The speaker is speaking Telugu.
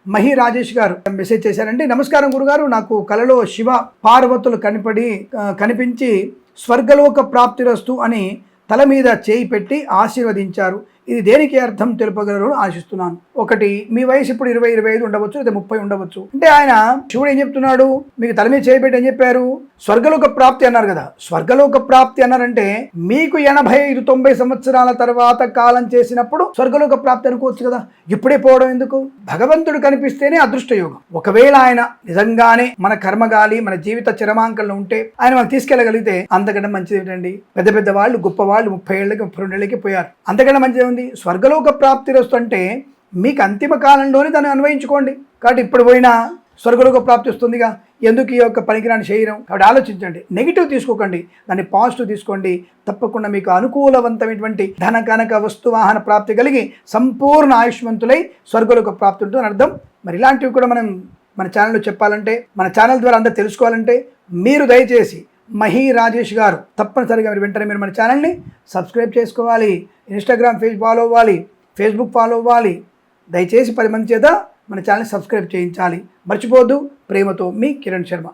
మహి రాజేష్ గారు మెసేజ్ చేశారండి. నమస్కారం గురుగారు, నాకు కలలో శివ పార్వతులు కనిపించి స్వర్గలోక ప్రాప్తిరస్తు అని తల మీద చేయి పెట్టి ఆశీర్వదించారు. ఇది దేనికి అర్థం తెలుపగలరు ఆశిస్తున్నాను. ఒకటి, మీ వయసు ఇప్పుడు 20-25 ఉండవచ్చు, లేదా 30 ఉండవచ్చు. అంటే ఆయన శివుడు ఏం చెప్తున్నాడు, మీకు తల మీద చేయబెట్టి ఏం చెప్పారు, స్వర్గలోక ప్రాప్తి అన్నారు కదా. స్వర్గలోక ప్రాప్తి అన్నారంటే మీకు 85-90 సంవత్సరాల తర్వాత కాలం చేసినప్పుడు స్వర్గలోక ప్రాప్తి అనుకోవచ్చు కదా. ఇప్పుడే పోవడం ఎందుకు? భగవంతుడు కనిపిస్తేనే అదృష్ట యోగం. ఒకవేళ ఆయన నిజంగానే మన కర్మగాలి మన జీవిత చరమాంకంలో ఉంటే ఆయన మనం తీసుకెళ్ళగలిగితే అంతకంటే మంచిది ఏంటండి. పెద్ద పెద్ద వాళ్ళు గొప్ప వాళ్ళు 30 ఏళ్ళకి 32 ఏళ్ళకి పోయారు. అంతకంటే మంచిది ఉంది. స్వర్గలోక ప్రాప్తి వస్తుంటే మీకు అంతిమ కాలంలోనే దాన్ని అన్వయించుకోండి. కాబట్టి ఇప్పుడు పోయినా స్వర్గలోక ప్రాప్తి వస్తుందిగా, ఎందుకు ఈ యొక్క పనికిరాని శరీరం? కాబట్టి ఆలోచించండి. నెగిటివ్ తీసుకోకండి, దాన్ని పాజిటివ్ తీసుకోండి. తప్పకుండా మీకు అనుకూలవంతమైనటువంటి ధన కనక వస్తు వాహన ప్రాప్తి కలిగి సంపూర్ణ ఆయుష్మంతులై స్వర్గలోక ప్రాప్తి ఉంటుందని అర్థం. మరి ఇలాంటివి కూడా మనం మన ఛానల్లో చెప్పాలంటే, మన ఛానల్ ద్వారా అందరూ తెలుసుకోవాలంటే మీరు దయచేసి మహి రాజేష్ గారు తప్పనిసరిగా వెంటనే మన ఛానల్ని సబ్స్క్రైబ్ చేసుకోవాలి. ఇన్స్టాగ్రామ్ పేజ్ ఫాలో అవ్వాలి, ఫేస్బుక్ ఫాలో అవ్వాలి. దయచేసి 10 మంది చేత మన ఛానల్ని సబ్స్క్రైబ్ చేయించాలి. మర్చిపోవద్దు. ప్రేమతో మీ కిరణ్ శర్మ.